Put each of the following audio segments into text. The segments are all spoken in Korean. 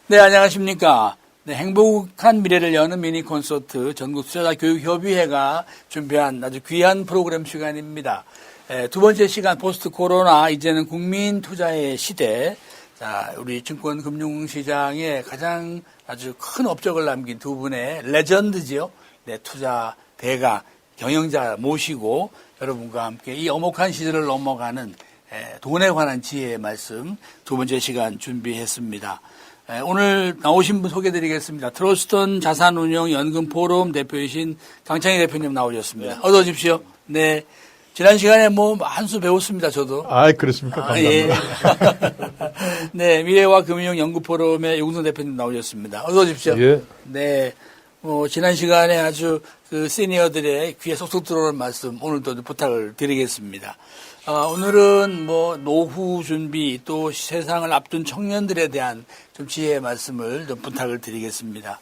네, 안녕하십니까. 네, 행복한 미래를 여는 미니 콘서트 전국투자자교육협의회가 준비한 아주 귀한 프로그램 시간입니다. 두 번째 시간 포스트 코로나 이제는 국민 투자의 시대. 자, 우리 증권금융시장에 가장 아주 큰 업적을 남긴 두 분의 레전드지요. 네, 투자 대가 경영자 모시고 여러분과 함께 이 엄혹한 시절을 넘어가는 돈에 관한 지혜의 말씀 두 번째 시간 준비했습니다. 오늘 나오신 분 소개해드리겠습니다. 트러스턴 자산운용 연금포럼 대표이신 강창희 대표님 나오셨습니다. 어서 오십시오. 네. 지난 시간에 한 수 배웠습니다, 저도. 아, 그렇습니까? 감사합니다. 예. 네. 미래와 금융연구포럼의 용선 대표님 나오셨습니다. 어서 오십시오. 예. 네. 지난 시간에 아주 그 시니어들의 귀에 쏙쏙 들어오는 말씀 오늘도 부탁을 드리겠습니다. 오늘은 노후 준비 또 세상을 앞둔 청년들에 대한 좀 지혜의 말씀을 좀 부탁을 드리겠습니다.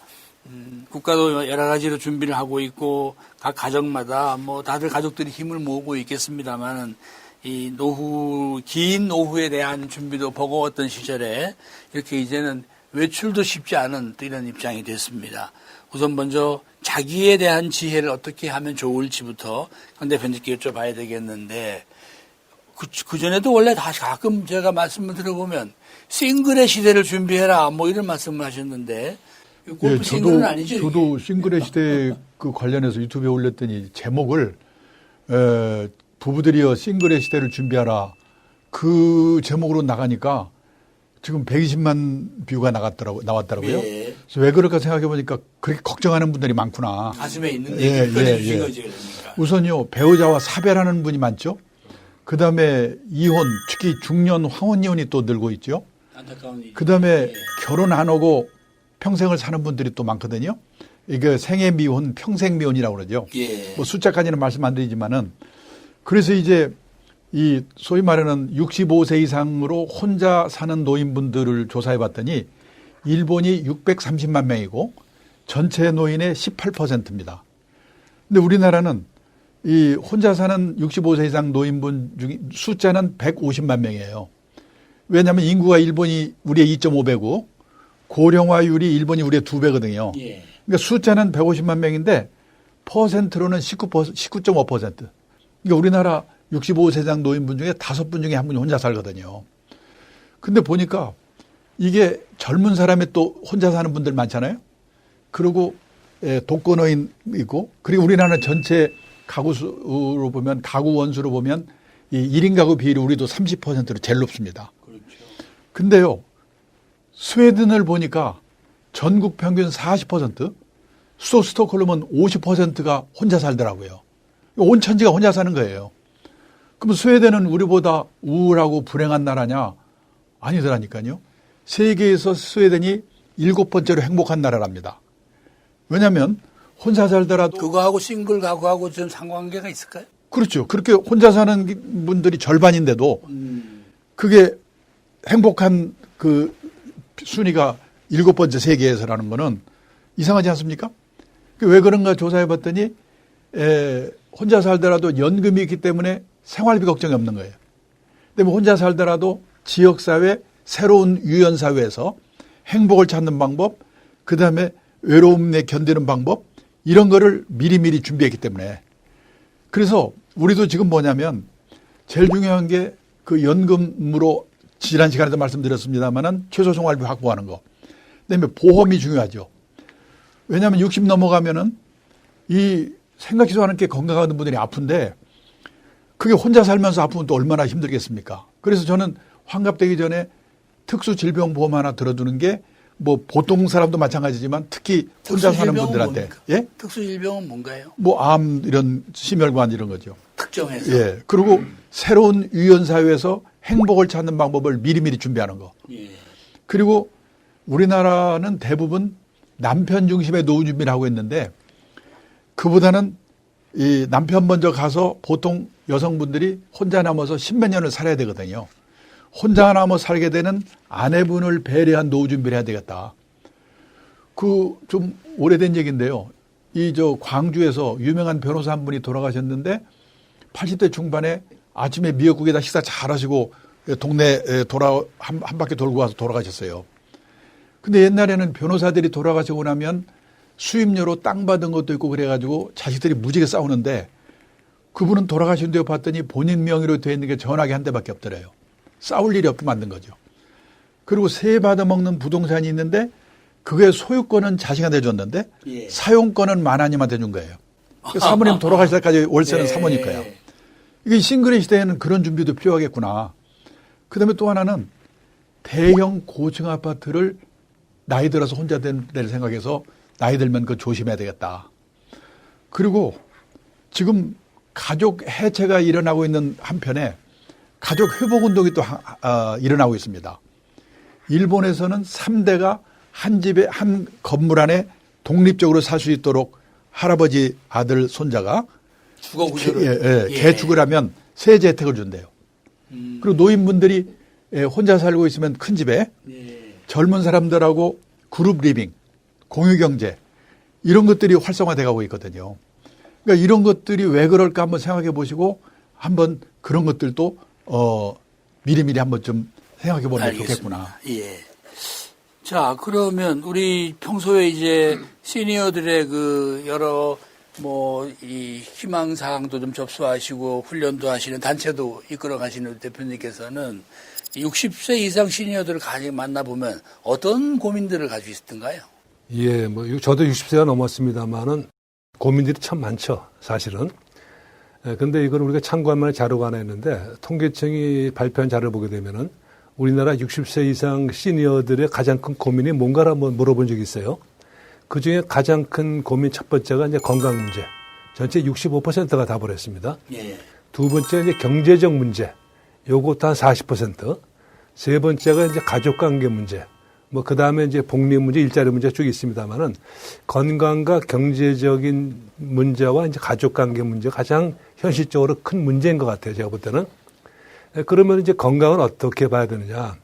국가도 여러 가지로 준비를 하고 있고 각 가정마다 다들 가족들이 힘을 모으고 있겠습니다만은 이 긴 노후에 대한 준비도 버거웠던 시절에 이렇게 이제는 외출도 쉽지 않은 또 이런 입장이 됐습니다. 우선 먼저 자기에 대한 지혜를 어떻게 하면 좋을지부터 강 대표님께 여쭤봐야 되겠는데 그전에도 원래 다시 가끔 제가 말씀을 들어보면 싱글의 시대를 준비해라 이런 말씀을 하셨는데 골프 싱글은 아니죠? 저도 싱글의 시대 그 관련해서 유튜브에 올렸더니 제목을 부부들이여 싱글의 시대를 준비하라 그 제목으로 나가니까 지금 120만 뷰가 나왔더라고요. 예. 그래서 왜 그럴까 생각해 보니까 그렇게 걱정하는 분들이 많구나. 가슴에 있는 얘기를 꺼내주신 거죠. 그러니까. 우선요, 배우자와 사별하는 분이 많죠. 그 다음에 이혼, 특히 중년 황혼 이혼이 또 늘고 있죠. 안타까운 일이. 그 다음에 예. 결혼 안 하고 평생을 사는 분들이 또 많거든요. 이게 생애 미혼, 평생 미혼이라고 그러죠. 예. 숫자까지는 말씀 안 드리지만은 그래서 이제 이 소위 말하는 65세 이상으로 혼자 사는 노인분들을 조사해 봤더니 일본이 630만 명이고 전체 노인의 18%입니다. 근데 우리나라는 이 혼자 사는 65세 이상 노인분 중에 숫자는 150만 명이에요. 왜냐하면 인구가 일본이 우리의 2.5배고 고령화율이 일본이 우리의 2배거든요. 예. 그러니까 숫자는 150만 명인데 퍼센트로는 19.5%. 그러니까 우리나라 65세 이상 노인분 중에 5분 중에 한 분이 혼자 살거든요. 근데 보니까 이게 젊은 사람이 또 혼자 사는 분들 많잖아요. 그리고 독거노인 있고 그리고 우리나라는 전체 가구 수로 보면 가구 원수로 보면 이 1인 가구 비율이 우리도 30%로 제일 높습니다. 그렇죠. 근데요. 스웨덴을 보니까 전국 평균 40%, 수도 스톡홀름은 50%가 혼자 살더라고요. 온 천지가 혼자 사는 거예요. 그럼 스웨덴은 우리보다 우울하고 불행한 나라냐? 아니더라니까요. 세계에서 스웨덴이 7번째로 행복한 나라랍니다. 왜냐하면 혼자 살더라도 그거하고 싱글 가구하고 좀 상관관계가 있을까요? 그렇죠. 그렇게 혼자 사는 분들이 절반인데도 그게 행복한 그 순위가 7번째 세계에서라는 거는 이상하지 않습니까? 왜 그런가 조사해 봤더니 혼자 살더라도 연금이 있기 때문에 생활비 걱정이 없는 거예요. 근데 혼자 살더라도 지역사회, 새로운 유연사회에서 행복을 찾는 방법, 그 다음에 외로움에 견디는 방법, 이런 거를 미리미리 준비했기 때문에. 그래서 우리도 지금 뭐냐면 제일 중요한 게 그 연금으로 지난 시간에도 말씀드렸습니다만은 최소생활비 확보하는 거. 그다음에 보험이 중요하죠. 왜냐하면 60 넘어가면은 이 생각지도 않은 게 건강한 분들이 아픈데 그게 혼자 살면서 아프면 또 얼마나 힘들겠습니까? 그래서 저는 환갑되기 전에 특수질병보험 하나 들어두는 게 보통 사람도 마찬가지지만 특히 혼자 사는 분들한테. 뭡니까? 예? 특수질병은 뭔가요? 암 이런 심혈관 이런 거죠. 특정해서. 예. 그리고 새로운 유연사회에서 행복을 찾는 방법을 미리미리 준비하는 거. 예. 그리고 우리나라는 대부분 남편 중심의 노후 준비를 하고 있는데 그보다는 이 남편 먼저 가서 보통 여성분들이 혼자 남아서 10몇 년을 살아야 되거든요. 혼자 남아 살게 되는 아내분을 배려한 노후 준비를 해야 되겠다. 그 좀 오래된 얘기인데요. 광주에서 유명한 변호사 한 분이 돌아가셨는데 80대 중반에 아침에 미역국에다 식사 잘 하시고 동네 한 바퀴 돌고 와서 돌아가셨어요. 근데 옛날에는 변호사들이 돌아가시고 나면 수임료로 땅 받은 것도 있고 그래가지고 자식들이 무지개 싸우는데 그분은 돌아가신 뒤에 봤더니 본인 명의로 돼 있는 게 전화기 한 대밖에 없더래요. 싸울 일이 없게 만든 거죠. 그리고 세 받아먹는 부동산이 있는데 그게 소유권은 자식한테 줬는데 예. 사용권은 만화님한테 준 거예요. 그 사모님 돌아가실 때까지 월세는 네. 사모님 거예요. 이게 싱글의 시대에는 그런 준비도 필요하겠구나. 그다음에 또 하나는 대형 고층 아파트를 나이 들어서 혼자 될 생각해서 나이 들면 그거 조심해야 되겠다. 그리고 지금 가족 해체가 일어나고 있는 한편에 가족 회복 운동이 또 일어나고 있습니다. 일본에서는 3대가 한 집에 한 건물 안에 독립적으로 살 수 있도록 할아버지, 아들, 손자가 주거 구조를 개축을 하면 세제 혜택을 준대요. 그리고 노인분들이 혼자 살고 있으면 큰 집에 젊은 사람들하고 그룹 리빙, 공유 경제 이런 것들이 활성화돼 가고 있거든요. 그러니까 이런 것들이 왜 그럴까 한번 생각해 보시고 한번 그런 것들도 미리미리 한번 좀 생각해 보는 게 좋겠구나. 예. 자, 그러면 우리 평소에 이제 시니어들의 그 여러 이 희망 사항도 좀 접수하시고 훈련도 하시는 단체도 이끌어 가시는 대표님께서는 60세 이상 시니어들을 가지 만나보면 어떤 고민들을 가지고 있었던가요? 예, 저도 60세가 넘었습니다만은 고민들이 참 많죠, 사실은. 근데 이건 우리가 참고할 만한 자료가 하나 있는데 통계청이 발표한 자료를 보게 되면은 우리나라 60세 이상 시니어들의 가장 큰 고민이 뭔가를 한번 물어본 적이 있어요. 그 중에 가장 큰 고민 첫 번째가 이제 건강 문제. 전체 65%가 답을 했습니다. 예. 두 번째 이제 경제적 문제. 요것도 한 40%. 세 번째가 이제 가족 관계 문제. 그 다음에 이제 복리 문제, 일자리 문제 쭉 있습니다만은 건강과 경제적인 문제와 이제 가족 관계 문제가 가장 현실적으로 큰 문제인 것 같아요. 제가 볼 때는. 그러면 이제 건강은 어떻게 봐야 되느냐.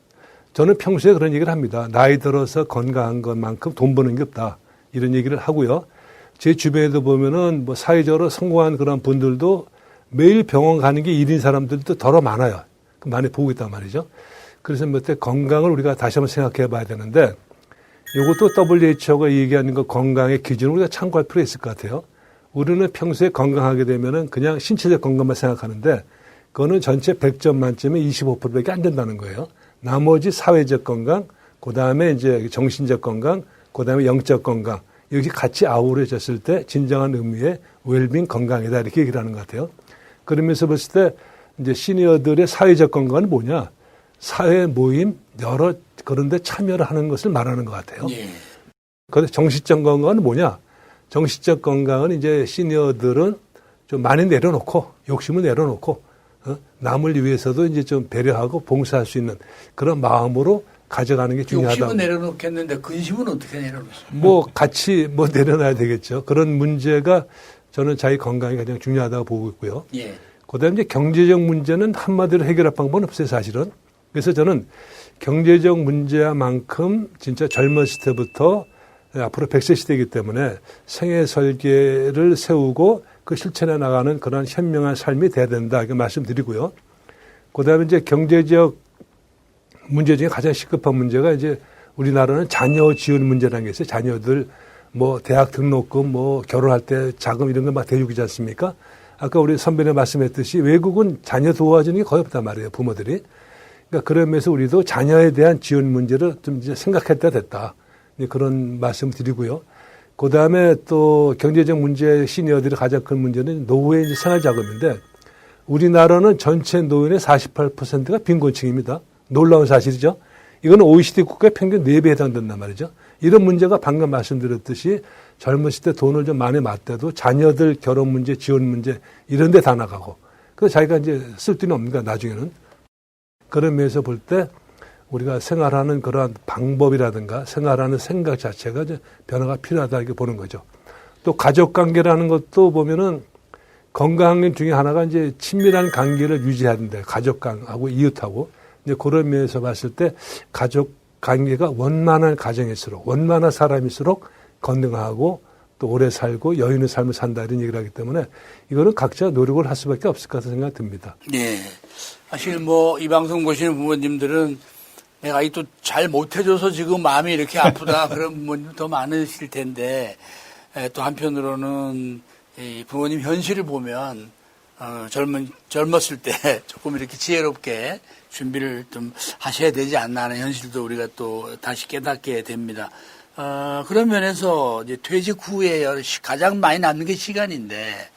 저는 평소에 그런 얘기를 합니다. 나이 들어서 건강한 것만큼 돈 버는 게 없다. 이런 얘기를 하고요. 제 주변에도 보면은 사회적으로 성공한 그런 분들도 매일 병원 가는 게 일인 사람들도 더러 많아요. 많이 보고 있단 말이죠. 그래서 때 건강을 우리가 다시 한번 생각해 봐야 되는데 이것도 WHO가 얘기하는 것 건강의 기준을 우리가 참고할 필요가 있을 것 같아요. 우리는 평소에 건강하게 되면은 그냥 신체적 건강만 생각하는데 그거는 전체 100점 만점에 25%밖에 안 된다는 거예요. 나머지 사회적 건강, 그 다음에 이제 정신적 건강, 그 다음에 영적 건강, 여기 같이 아우러졌을 때 진정한 의미의 웰빙 건강이다. 이렇게 얘기를 하는 것 같아요. 그러면서 봤을 때 이제 시니어들의 사회적 건강은 뭐냐? 사회 모임, 여러 그런 데 참여를 하는 것을 말하는 것 같아요. 예. 그런데 정신적 건강은 뭐냐? 정신적 건강은 이제 시니어들은 좀 많이 내려놓고, 욕심을 내려놓고, 남을 위해서도 이제 좀 배려하고 봉사할 수 있는 그런 마음으로 가져가는 게 중요하다. 욕심은 내려놓겠는데 근심은 어떻게 내려놓습니까? 같이 내려놔야 되겠죠. 그런 문제가 저는 자기 건강이 가장 중요하다고 보고 있고요. 예. 그다음에 이제 경제적 문제는 한마디로 해결할 방법은 없어요, 사실은. 그래서 저는 경제적 문제만큼 진짜 젊었을 때부터 앞으로 100세 시대이기 때문에 생애 설계를 세우고 그 실천해 나가는 그런 현명한 삶이 돼야 된다. 이렇게 말씀드리고요. 그 다음에 이제 경제적 문제 중에 가장 시급한 문제가 이제 우리나라는 자녀 지원 문제라는 게 있어요. 자녀들 대학 등록금, 결혼할 때 자금 이런 거 막 대주기지 않습니까? 아까 우리 선배님 말씀했듯이 외국은 자녀 도와주는 게 거의 없단 말이에요. 부모들이. 그러니까 그러면서 우리도 자녀에 대한 지원 문제를 좀 이제 생각할 때가 됐다. 그런 말씀 드리고요. 그 다음에 또 경제적 문제 시니어들의 가장 큰 문제는 노후의 이제 생활자금인데 우리나라는 전체 노인의 48%가 빈곤층입니다. 놀라운 사실이죠. 이거는 OECD 국가의 평균 4배에 해당된단 말이죠. 이런 문제가 방금 말씀드렸듯이 젊었을 때 돈을 좀 많이 맞대도 자녀들 결혼 문제, 지원 문제 이런 데 다 나가고 그래서 자기가 이제 쓸 돈이 없는가 나중에는. 그런 면에서 볼 때 우리가 생활하는 그러한 방법이라든가 생활하는 생각 자체가 이제 변화가 필요하다 이렇게 보는 거죠. 또 가족 관계라는 것도 보면은 건강 중에 하나가 이제 친밀한 관계를 유지해야 된다. 가족하고 이웃하고 이제 그런 면에서 봤을 때 가족 관계가 원만한 가정일수록 원만한 사람일수록 건강하고 또 오래 살고 여유 있는 삶을 산다 이런 얘기를 하기 때문에 이거는 각자 노력을 할 수밖에 없을 것 같은 생각이 듭니다. 네. 사실 이 방송 보시는 부모님들은 내가 이 또 잘 못해줘서 지금 마음이 이렇게 아프다 그런 부모님 더 많으실 텐데 또 한편으로는 이 부모님 현실을 보면 젊었을 때 조금 이렇게 지혜롭게 준비를 좀 하셔야 되지 않나 하는 현실도 우리가 또 다시 깨닫게 됩니다. 그런 면에서 이제 퇴직 후에 가장 많이 남는 게 시간인데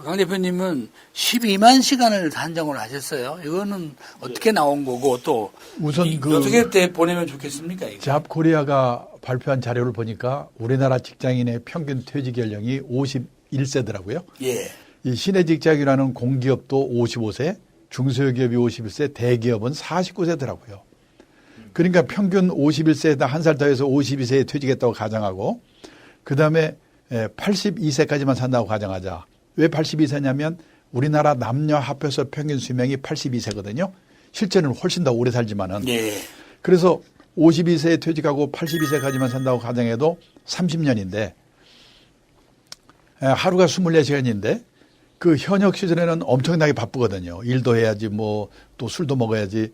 강 대표님은 12만 시간을 한정을 하셨어요. 이거는 어떻게 나온 거고 또 우선 어떻게 때 보내면 좋겠습니까? 이거? 잡코리아가 발표한 자료를 보니까 우리나라 직장인의 평균 퇴직 연령이 51세더라고요. 예. 이 시내 직장이라는 공기업도 55세, 중소기업이 51세, 대기업은 49세더라고요. 그러니까 평균 51세에다 한 살 더해서 52세에 퇴직했다고 가정하고 그다음에 82세까지만 산다고 가정하자. 왜 82세냐면 우리나라 남녀 합해서 평균 수명이 82세거든요. 실제는 훨씬 더 오래 살지만은. 예. 그래서 52세에 퇴직하고 82세까지만 산다고 가정해도 30년인데 하루가 24시간인데 그 현역 시절에는 엄청나게 바쁘거든요. 일도 해야지 뭐 또 술도 먹어야지.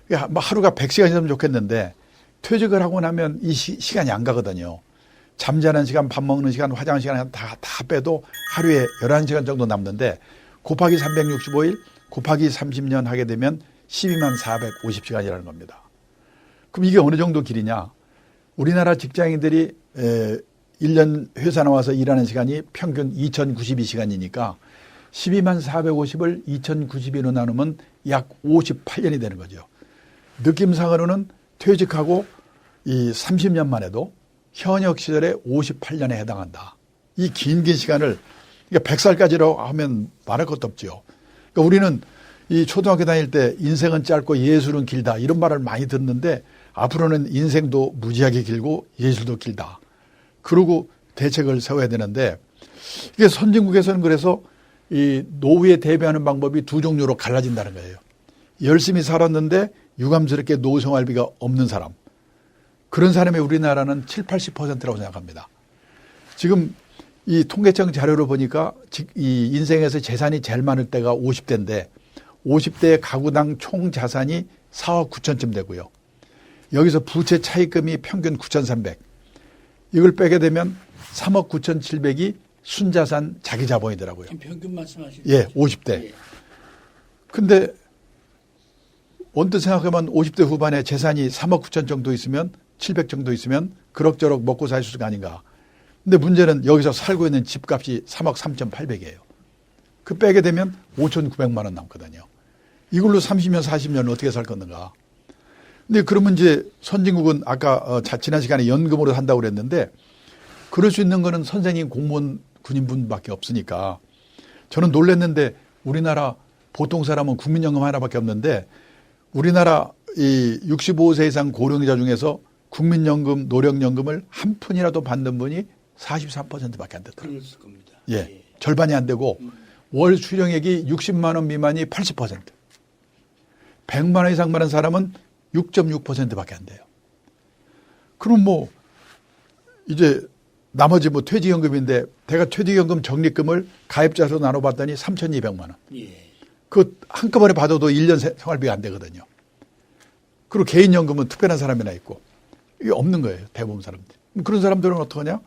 하루가 100시간이면 좋겠는데 퇴직을 하고 나면 이 시간이 안 가거든요. 잠자는 시간, 밥 먹는 시간, 화장하는 시간 다 빼도 하루에 11시간 정도 남는데 곱하기 365일 곱하기 30년 하게 되면 12만 450시간이라는 겁니다. 그럼 이게 어느 정도 길이냐? 우리나라 직장인들이 1년 회사 나와서 일하는 시간이 평균 2092시간이니까 12만 450을 2092로 나누면 약 58년이 되는 거죠. 느낌상으로는 퇴직하고 이 30년만 해도 현역 시절에 58년에 해당한다. 이 긴 시간을 그러니까 100살까지로 하면 말할 것도 없죠. 그러니까 우리는 이 초등학교 다닐 때 인생은 짧고 예술은 길다 이런 말을 많이 듣는데 앞으로는 인생도 무지하게 길고 예술도 길다. 그러고 대책을 세워야 되는데 이게 선진국에서는 그래서 이 노후에 대비하는 방법이 두 종류로 갈라진다는 거예요. 열심히 살았는데 유감스럽게 노후 생활비가 없는 사람. 그런 사람이 우리나라는 70~80%라고 생각합니다. 지금 이 통계청 자료를 보니까 이 인생에서 재산이 제일 많을 때가 50대인데 50대 가구당 총 자산이 4억 9천쯤 되고요. 여기서 부채 차입금이 평균 9,300. 이걸 빼게 되면 3억 9,700이 순자산 자기 자본이더라고요. 평균 말씀하시는 예, 50대. 예. 근데 언뜻 생각하면 50대 후반에 재산이 3억 9천 정도 있으면 700 정도 있으면 그럭저럭 먹고 살 수가 아닌가. 근데 문제는 여기서 살고 있는 집값이 3억 3,800이에요. 그 빼게 되면 5,900만 원 남거든요. 이걸로 30년, 40년 어떻게 살 건가. 근데 그러면 이제 선진국은 아까 지난 시간에 연금으로 한다고 그랬는데 그럴 수 있는 거는 선생님, 공무원, 군인분밖에 없으니까 저는 놀랐는데 우리나라 보통 사람은 국민연금 하나밖에 없는데 우리나라 이 65세 이상 고령자 중에서 국민연금, 노령연금을 한 푼이라도 받는 분이 43%밖에 안 되더라고요. 그럴 겁니다. 예, 절반이 안 되고 월 수령액이 60만 원 미만이 80%. 100만 원 이상 받는 사람은 6.6%밖에 안 돼요. 그럼 뭐 이제 나머지 뭐 퇴직연금인데 내가 퇴직연금 적립금을 가입자로 나눠봤더니 3,200만 원. 예. 그 한꺼번에 받아도 1년 생활비가 안 되거든요. 그리고 개인연금은 특별한 사람이나 있고 이게 없는 거예요. 대부분 사람들. 그런 사람들은 어떡하냐?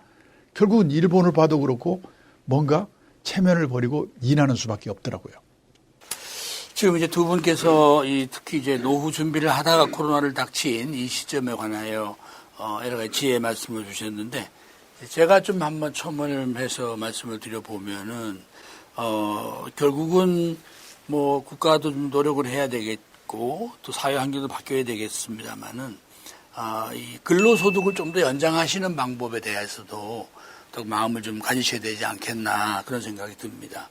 결국은 일본을 봐도 그렇고 뭔가 체면을 버리고 일하는 수밖에 없더라고요. 지금 이제 두 분께서 특히 이제 노후 준비를 하다가 코로나를 닥친 이 시점에 관하여 여러 가지 지혜 말씀을 주셨는데 제가 좀 한번 첨언해서 말씀을 드려보면은 결국은 뭐 국가도 좀 노력을 해야 되겠고 또 사회 환경도 바뀌어야 되겠습니다만은 이 근로소득을 좀 더 연장하시는 방법에 대해서도 더 마음을 좀 가지셔야 되지 않겠나 그런 생각이 듭니다.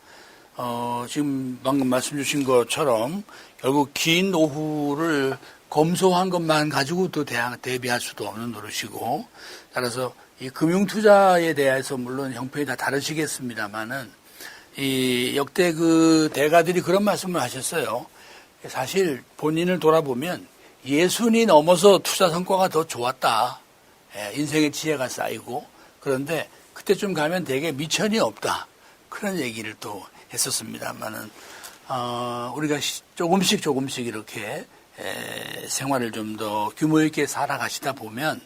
지금 방금 말씀 주신 것처럼 결국 긴 노후를 검소한 것만 가지고 또 대비할 수도 없는 노릇이고 따라서 이 금융투자에 대해서 물론 형편이 다 다르시겠습니다만은 이 역대 그 대가들이 그런 말씀을 하셨어요. 사실 본인을 돌아보면 60이 넘어서 투자 성과가 더 좋았다. 인생의 지혜가 쌓이고 그런데 그때쯤 가면 되게 미천이 없다. 그런 얘기를 또 했었습니다만은 우리가 조금씩 이렇게 생활을 좀 더 규모 있게 살아가시다 보면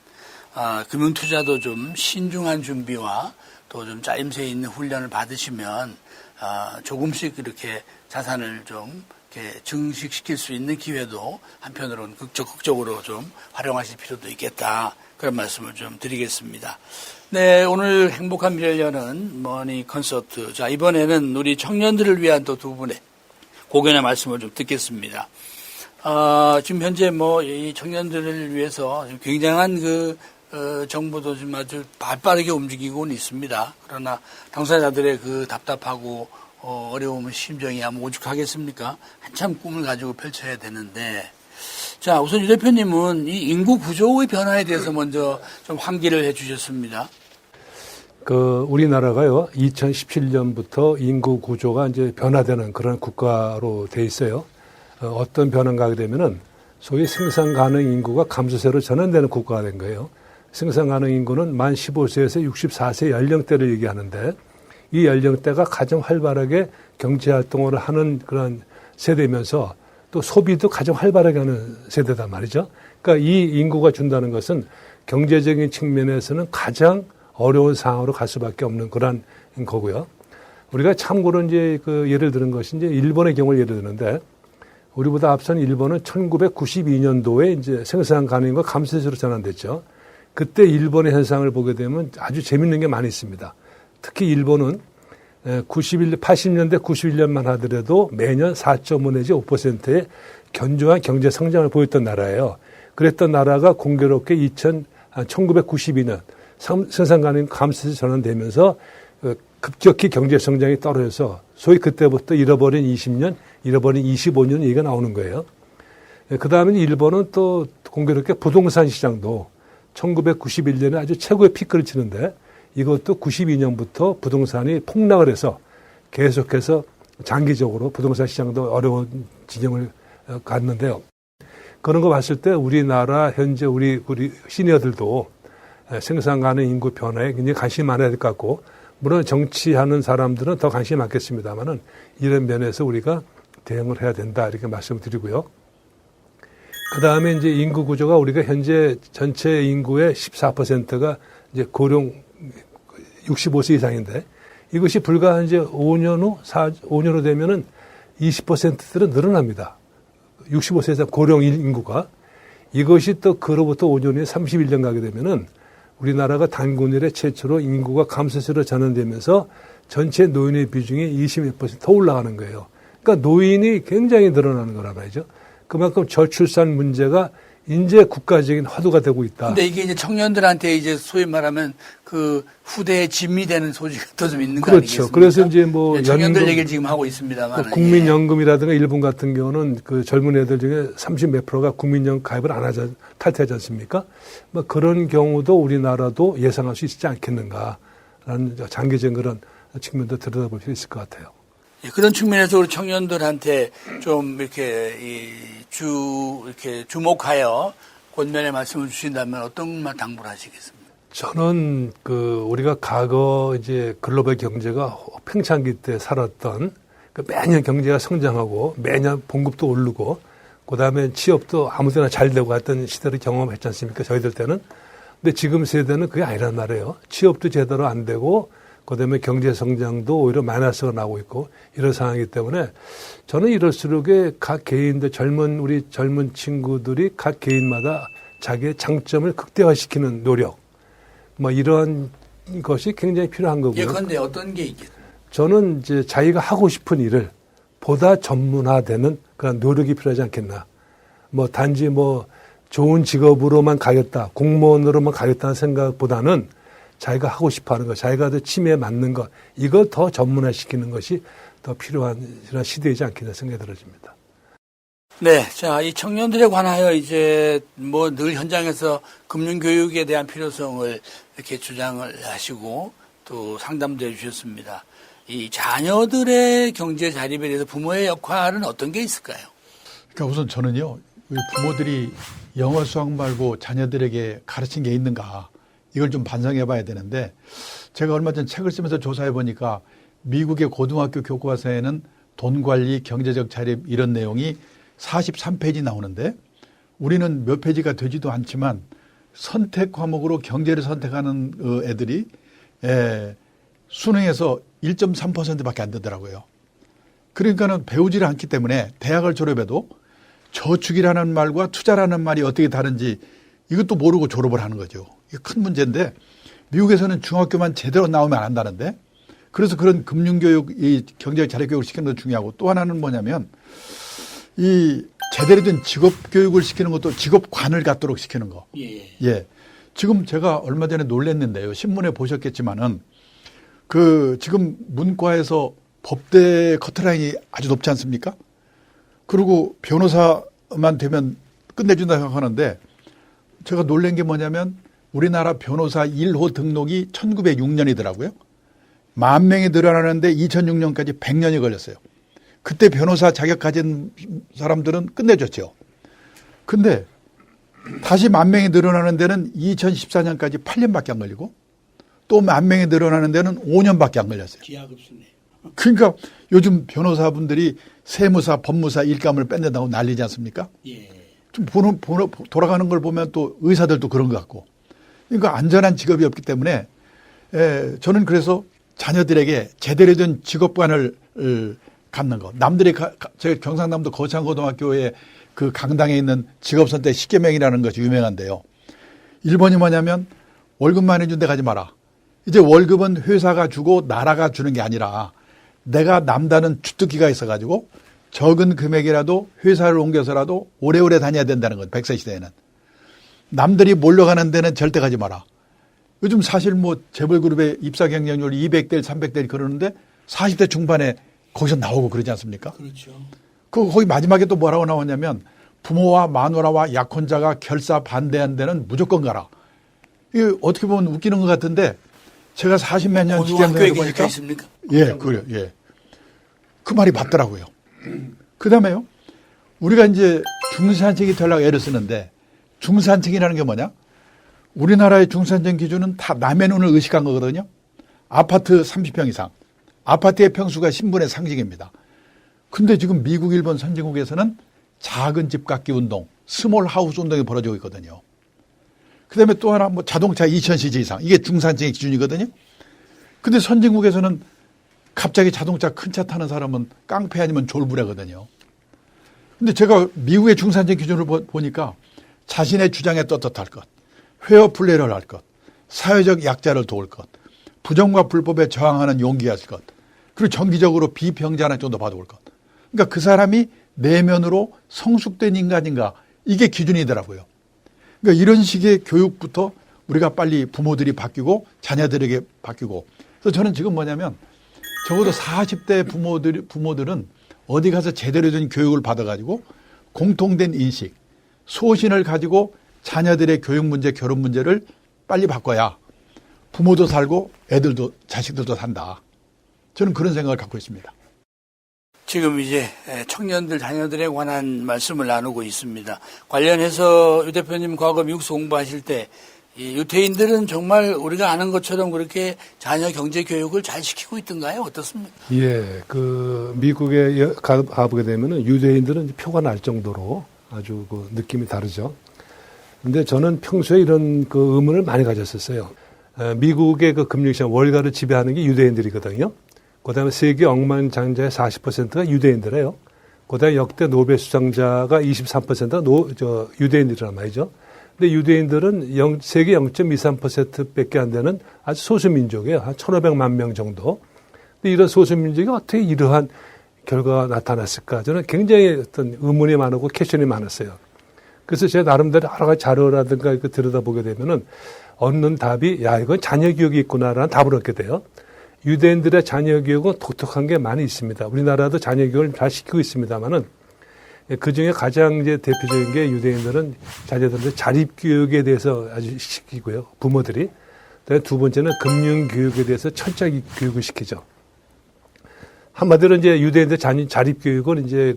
금융투자도 좀 신중한 준비와 또 좀 짜임새 있는 훈련을 받으시면 조금씩 이렇게 자산을 좀 이렇게 증식시킬 수 있는 기회도 한편으로는 적극적으로 좀 활용하실 필요도 있겠다. 그런 말씀을 좀 드리겠습니다. 네, 오늘 행복한 미래연은 머니 콘서트. 자, 이번에는 우리 청년들을 위한 또 두 분의 고견의 말씀을 좀 듣겠습니다. 지금 현재 이 청년들을 위해서 굉장한 정부도 지금 아주 발빠르게 움직이고는 있습니다. 그러나 당사자들의 그 답답하고 어려운 심정이 아무 오죽하겠습니까? 한참 꿈을 가지고 펼쳐야 되는데, 자, 우선 유 대표님은 이 인구 구조의 변화에 대해서 먼저 좀 환기를 해 주셨습니다. 우리나라가요, 2017년부터 인구 구조가 이제 변화되는 그런 국가로 돼 있어요. 어떤 변화가 하게 되면은 소위 생산 가능 인구가 감소세로 전환되는 국가가 된 거예요. 생산 가능 인구는 만 15세에서 64세 연령대를 얘기하는데 이 연령대가 가장 활발하게 경제 활동을 하는 그런 세대면서 또 소비도 가장 활발하게 하는 세대단 말이죠. 그러니까 이 인구가 준다는 것은 경제적인 측면에서는 가장 어려운 상황으로 갈 수밖에 없는 그런 거고요. 우리가 참고로 이제 예를 드는 것이 이제 일본의 경우를 예를 드는데 우리보다 앞선 일본은 1992년도에 이제 생산 가능인과 감소세로 전환됐죠. 그때 일본의 현상을 보게 되면 아주 재밌는 게 많이 있습니다. 특히 일본은 80년대 91년만 하더라도 매년 4.5 내지 5%의 견조한 경제 성장을 보였던 나라예요. 그랬던 나라가 공교롭게 1992년 생산 가능 감소세 전환되면서 급격히 경제 성장이 떨어져서 소위 그때부터 잃어버린 20년, 잃어버린 25년 얘기가 나오는 거예요. 그 다음에 일본은 또 공교롭게 부동산 시장도 1991년에 아주 최고의 피크를 치는데 이것도 92년부터 부동산이 폭락을 해서 계속해서 장기적으로 부동산 시장도 어려운 진영을 갔는데요. 그런 거 봤을 때 우리나라 현재 우리 시니어들도 생산 가능 인구 변화에 굉장히 관심이 많아야 될 것 같고 물론 정치하는 사람들은 더 관심이 많겠습니다만은 이런 면에서 우리가 대응을 해야 된다 이렇게 말씀을 드리고요. 그 다음에 이제 인구 구조가 우리가 현재 전체 인구의 14%가 이제 고령 65세 이상인데 이것이 불과 이제 5년 후 되면은 20%들은 늘어납니다. 65세 이상 고령 인구가 이것이 또 그로부터 5년 후에 31년 가게 되면은 우리나라가 단군 이래 최초로 인구가 감소세로 전환되면서 전체 노인의 비중이 20몇% 더 올라가는 거예요. 그러니까 노인이 굉장히 늘어나는 거란 말이죠. 그만큼 저출산 문제가 이제 국가적인 화두가 되고 있다. 근데 이게 이제 청년들한테 이제 소위 말하면 그 후대에 짐이 되는 소지가 더 좀 있는 거 그렇죠. 아니겠습니까? 그래서 이제 청년들 얘기를 지금 하고 있습니다만. 국민연금이라든가 일본 같은 경우는 그 젊은 애들 중에 30몇 %가 국민연금 가입을 안 하자, 탈퇴하지 않습니까? 그런 경우도 우리나라도 예상할 수 있지 않겠는가라는 장기적인 그런 측면도 들여다볼 수 있을 것 같아요. 예, 그런 측면에서 우리 청년들한테 좀 이렇게 이렇게 주목하여 권면의 말씀을 주신다면 어떤 말 당부를 하시겠습니까? 저는 우리가 과거 이제 글로벌 경제가 팽창기 때 살았던 매년 경제가 성장하고 매년 봉급도 오르고 그다음에 취업도 아무데나 잘 되고 했던 시대를 경험했지 않습니까? 저희들 때는. 근데 지금 세대는 그게 아니란 말이에요. 취업도 제대로 안 되고 그다음에 경제 성장도 오히려 마이너스가 나오고 있고 이런 상황이기 때문에 저는 이럴수록 각 개인들 우리 젊은 친구들이 각 개인마다 자기의 장점을 극대화시키는 노력 이러한 것이 굉장히 필요한 거고요. 예컨대 어떤 게 있겠어요? 저는 이제 자기가 하고 싶은 일을 보다 전문화되는 그런 노력이 필요하지 않겠나. 단지 좋은 직업으로만 가겠다, 공무원으로만 가겠다는 생각보다는 자기가 하고 싶어 하는 것, 자기가 더 취미에 맞는 것, 이걸 더 전문화시키는 것이 더 필요한 이런 시대이지 않겠나 생각이 들어집니다. 네. 자, 이 청년들에 관하여 이제 늘 현장에서 금융교육에 대한 필요성을 이렇게 주장을 하시고 또 상담도 해 주셨습니다. 이 자녀들의 경제 자립에 대해서 부모의 역할은 어떤 게 있을까요? 그러니까 우선 저는요, 부모들이 영어 수학 말고 자녀들에게 가르친 게 있는가. 이걸 좀 반성해 봐야 되는데 제가 얼마 전 책을 쓰면서 조사해 보니까 미국의 고등학교 교과서에는 돈 관리, 경제적 자립 이런 내용이 43페이지 나오는데 우리는 몇 페이지가 되지도 않지만 선택 과목으로 경제를 선택하는 애들이 수능에서 1.3%밖에 안 되더라고요. 그러니까는 배우지를 않기 때문에 대학을 졸업해도 저축이라는 말과 투자라는 말이 어떻게 다른지 이것도 모르고 졸업을 하는 거죠. 이게 큰 문제인데 미국에서는 중학교만 제대로 나오면 안 한다는데 그래서 그런 금융교육, 이 경제 자립교육을 시키는 것도 중요하고 또 하나는 뭐냐면 이 제대로 된 직업교육을 시키는 것도 직업관을 갖도록 시키는 거. 예. 지금 제가 얼마 전에 놀랐는데요. 신문에 보셨겠지만은 지금 문과에서 법대 커트라인이 아주 높지 않습니까? 그리고 변호사만 되면 끝내준다 생각하는데 제가 놀란 게 뭐냐면 우리나라 변호사 1호 등록이 1906년이더라고요. 10,000명이 늘어나는데 2006년까지 100년이 걸렸어요. 그때 변호사 자격 가진 사람들은 끝내줬죠. 근데 다시 10,000명이 늘어나는 데는 2014년까지 8년밖에 안 걸리고 또 10,000명이 늘어나는 데는 5년밖에 안 걸렸어요. 기하급수네. 그러니까 요즘 변호사분들이 세무사, 법무사 일감을 뺀다고 난리지 않습니까? 예. 좀 돌아가는 걸 보면 또 의사들도 그런 것 같고. 그러니까 안전한 직업이 없기 때문에 저는 그래서 자녀들에게 제대로 된 직업관을 갖는 거. 남들이 저희 경상남도 거창고등학교에 그 강당에 있는 직업선택 10계명이라는 것이 유명한데요. 1번이 뭐냐면 월급만 해준 데 가지 마라. 이제 월급은 회사가 주고 나라가 주는 게 아니라 내가 남다른 주특기가 있어가지고 적은 금액이라도 회사를 옮겨서라도 오래오래 다녀야 된다는 것. 100세 시대에는. 남들이 몰려가는 데는 절대 가지 마라. 요즘 사실 뭐 재벌그룹의 입사 경쟁률이 200대, 300대 그러는데 40대 중반에 거기서 나오고 그러지 않습니까? 그렇죠. 거기 마지막에 또 뭐라고 나오냐면 부모와 마누라와 약혼자가 결사 반대한 데는 무조건 가라. 이게 어떻게 보면 웃기는 것 같은데 제가 40몇 년 직장 다니다 보니까 있습니까? 예, 그래요. 예. 그 말이 맞더라고요. 그다음에요. 우리가 이제 중산층이 되려고 애를 쓰는데 중산층이라는 게 뭐냐? 우리나라의 중산층 기준은 다 남의 눈을 의식한 거거든요. 아파트 30평 이상. 아파트의 평수가 신분의 상징입니다. 근데 지금 미국, 일본 선진국에서는 작은 집 갖기 운동, 스몰 하우스 운동이 벌어지고 있거든요. 그다음에 또 하나 뭐 자동차 2000cc 이상. 이게 중산층의 기준이거든요. 근데 선진국에서는 갑자기 자동차 큰 차 타는 사람은 깡패 아니면 졸부래거든요. 근데 제가 미국의 중산층 기준을 보니까 자신의 주장에 떳떳할 것, 페어플레이를 할 것, 사회적 약자를 도울 것, 부정과 불법에 저항하는 용기가 있을 것, 그리고 정기적으로 비평자나 정도 받아올 것. 그러니까 그 사람이 내면으로 성숙된 인간인가 이게 기준이더라고요. 그러니까 이런 식의 교육부터 우리가 빨리 부모들이 바뀌고 자녀들에게 바뀌고. 그래서 저는 지금 뭐냐면 적어도 40대 부모들은 어디 가서 제대로 된 교육을 받아가지고 공통된 인식, 소신을 가지고 자녀들의 교육 문제, 결혼 문제를 빨리 바꿔야 부모도 살고 애들도 자식들도 산다. 저는 그런 생각을 갖고 있습니다. 지금 이제 청년들, 자녀들에 관한 말씀을 나누고 있습니다. 관련해서 유 대표님 과거 미국에서 공부하실 때 유태인들은 정말 우리가 아는 것처럼 그렇게 자녀 경제 교육을 잘 시키고 있던가요? 어떻습니까? 예, 미국에 가보게 되면은 유대인들은 표가 날 정도로 아주 느낌이 다르죠. 근데 저는 평소에 이런 의문을 많이 가졌었어요. 미국의 금융시장 월가를 지배하는 게 유대인들이거든요. 그다음에 세계 억만장자의 40%가 유대인들이에요. 그다음에 역대 노벨 수상자가 23%가 유대인들이란 말이죠. 근데 유대인들은 세계 0.23%밖에 안 되는 아주 소수민족이에요. 한 1,500만 명 정도. 근데 이런 소수민족이 어떻게 이러한 결과가 나타났을까? 저는 굉장히 어떤 의문이 많고 퀘션이 많았어요. 그래서 제가 나름대로 여러 가지 자료라든가 들여다보게 되면은 얻는 답이 이건 자녀 교육이 있구나라는 답을 얻게 돼요. 유대인들의 자녀 교육은 독특한 게 많이 있습니다. 우리나라도 자녀 교육을 잘 시키고 있습니다만은 그 중에 가장 이제 대표적인 게 유대인들은 자녀들한테 자립교육에 대해서 아주 시키고요. 부모들이. 두 번째는 금융교육에 대해서 철저히 교육을 시키죠. 한마디로 이제 유대인들 자립교육은 이제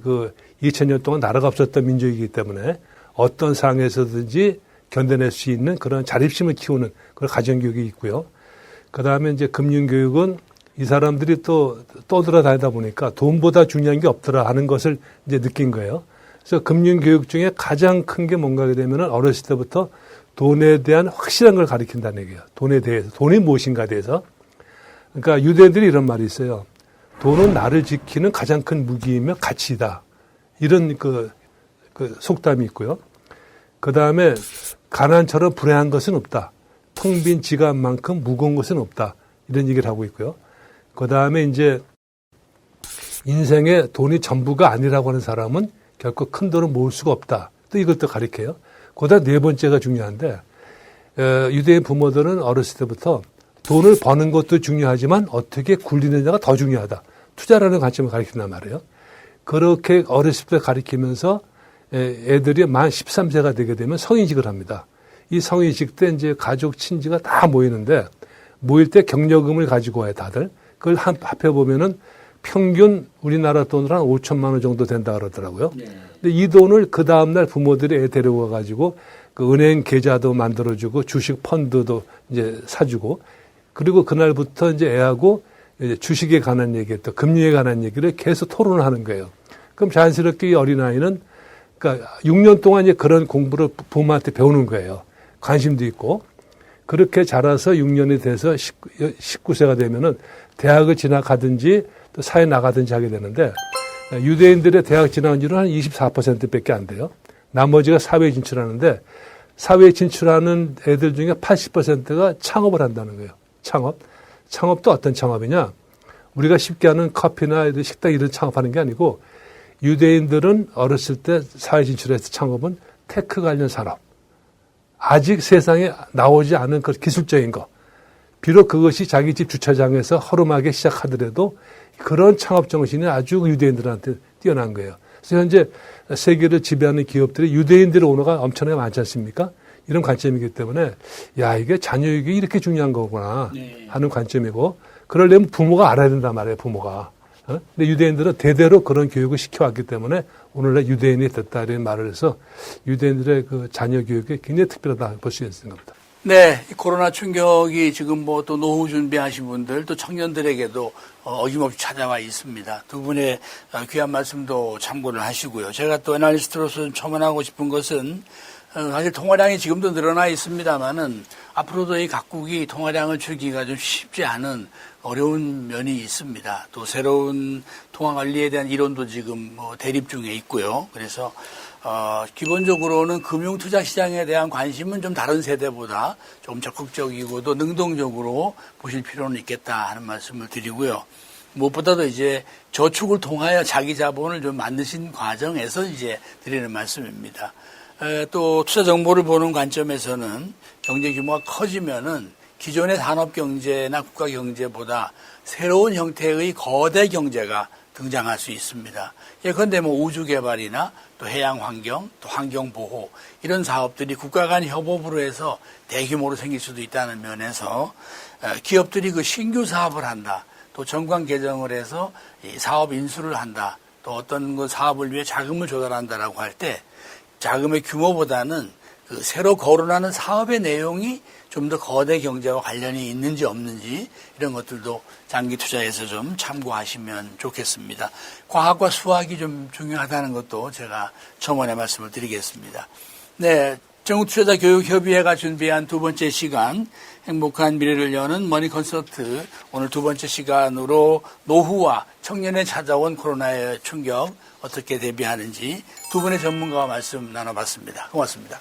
2000년 동안 나라가 없었던 민족이기 때문에 어떤 상황에서든지 견뎌낼 수 있는 그런 자립심을 키우는 그런 가정교육이 있고요. 그 다음에 이제 금융교육은 이 사람들이 또 떠돌아다니다 보니까 돈보다 중요한 게 없더라 하는 것을 이제 느낀 거예요. 그래서 금융교육 중에 가장 큰 게 뭔가 하게 되면은 어렸을 때부터 돈에 대한 확실한 걸 가르친다는 얘기예요. 돈에 대해서, 돈이 무엇인가에 대해서. 그러니까 유대인들이 이런 말이 있어요. 돈은 나를 지키는 가장 큰 무기이며 가치이다. 이런 그 속담이 있고요. 그 다음에 가난처럼 불행한 것은 없다. 텅 빈 지갑만큼 무거운 것은 없다. 이런 얘기를 하고 있고요. 그 다음에 이제 인생에 돈이 전부가 아니라고 하는 사람은 결코 큰 돈을 모을 수가 없다. 또 이것도 가르쳐요. 그다음 네 번째가 중요한데 유대인 부모들은 어렸을 때부터 돈을 버는 것도 중요하지만 어떻게 굴리느냐가 더 중요하다. 투자라는 관점을 가르친단 말이에요. 그렇게 어렸을 때 가르치면서 애들이 만 13세가 되게 되면 성인식을 합니다. 이 성인식 때 이제 가족, 친지가 다 모이는데 모일 때 경력금을 가지고 와요, 다들. 그걸 합해 보면은 평균 우리나라 돈으로 한 5천만 원 정도 된다 그러더라고요. 네. 근데 이 돈을 그 다음날 부모들이 애 데려와 가지고 그 은행 계좌도 만들어주고 주식 펀드도 이제 사주고 그리고 그날부터 이제 애하고 이제 주식에 관한 얘기, 또 금리에 관한 얘기를 계속 토론을 하는 거예요. 그럼 자연스럽게 이 어린아이는 그러니까 6년 동안 이제 그런 공부를 부모한테 배우는 거예요. 관심도 있고. 그렇게 자라서 6년이 돼서 19세가 되면은 대학을 진학하든지 또 사회 나가든지 하게 되는데 유대인들의 대학 진학률은 한 24%밖에 안 돼요. 나머지가 사회에 진출하는데 사회에 진출하는 애들 중에 80%가 창업을 한다는 거예요. 창업도 어떤 창업이냐? 우리가 쉽게 하는 커피나 식당 이런 창업하는 게 아니고 유대인들은 어렸을 때 사회 진출해서 창업은 테크 관련 산업. 아직 세상에 나오지 않은 그 기술적인 거. 비록 그것이 자기 집 주차장에서 허름하게 시작하더라도 그런 창업 정신이 아주 유대인들한테 뛰어난 거예요. 그래서 현재 세계를 지배하는 기업들이 유대인들의 오너가 엄청나게 많지 않습니까? 이런 관점이기 때문에 야 이게 자녀에게 이렇게 중요한 거구나 하는 관점이고 그러려면 부모가 알아야 된단 말이에요. 부모가. 근데 유대인들은 대대로 그런 교육을 시켜왔기 때문에 오늘날 유대인이 됐다 이런 말을 해서 유대인들의 그 자녀 교육이 굉장히 특별하다 볼 수 있는 겁니다. 네, 이 코로나 충격이 지금 뭐 또 노후 준비하신 분들 또 청년들에게도 어김없이 찾아와 있습니다. 두 분의 귀한 말씀도 참고를 하시고요. 제가 또 애널리스트로서 첨언하고 싶은 것은 사실 통화량이 지금도 늘어나 있습니다만은 앞으로도 이 각국이 통화량을 줄이기가 좀 쉽지 않은 어려운 면이 있습니다. 또 새로운 통화 관리에 대한 이론도 지금 뭐 대립 중에 있고요. 그래서 기본적으로는 금융 투자 시장에 대한 관심은 좀 다른 세대보다 좀 적극적이고 또 능동적으로 보실 필요는 있겠다 하는 말씀을 드리고요. 무엇보다도 이제 저축을 통하여 자기 자본을 좀 만드신 과정에서 이제 드리는 말씀입니다. 또 투자 정보를 보는 관점에서는 경제 규모가 커지면은 기존의 산업 경제나 국가 경제보다 새로운 형태의 거대 경제가 등장할 수 있습니다. 예컨대 뭐 우주 개발이나 또 해양 환경, 또 환경 보호 이런 사업들이 국가 간 협업으로 해서 대규모로 생길 수도 있다는 면에서 기업들이 그 신규 사업을 한다. 또 정관 개정을 해서 이 사업 인수를 한다. 또 어떤 그 사업을 위해 자금을 조달한다라고 할 때 자금의 규모보다는 그 새로 거론하는 사업의 내용이 좀 더 거대 경제와 관련이 있는지 없는지 이런 것들도 장기 투자에서 좀 참고하시면 좋겠습니다. 과학과 수학이 좀 중요하다는 것도 제가 첨언의 말씀을 드리겠습니다. 네, 전국투자자교육협의회가 준비한 두 번째 시간 행복한 미래를 여는 머니 컨설트 오늘 두 번째 시간으로 노후와 청년에 찾아온 코로나의 충격 어떻게 대비하는지 두 분의 전문가와 말씀 나눠봤습니다. 고맙습니다.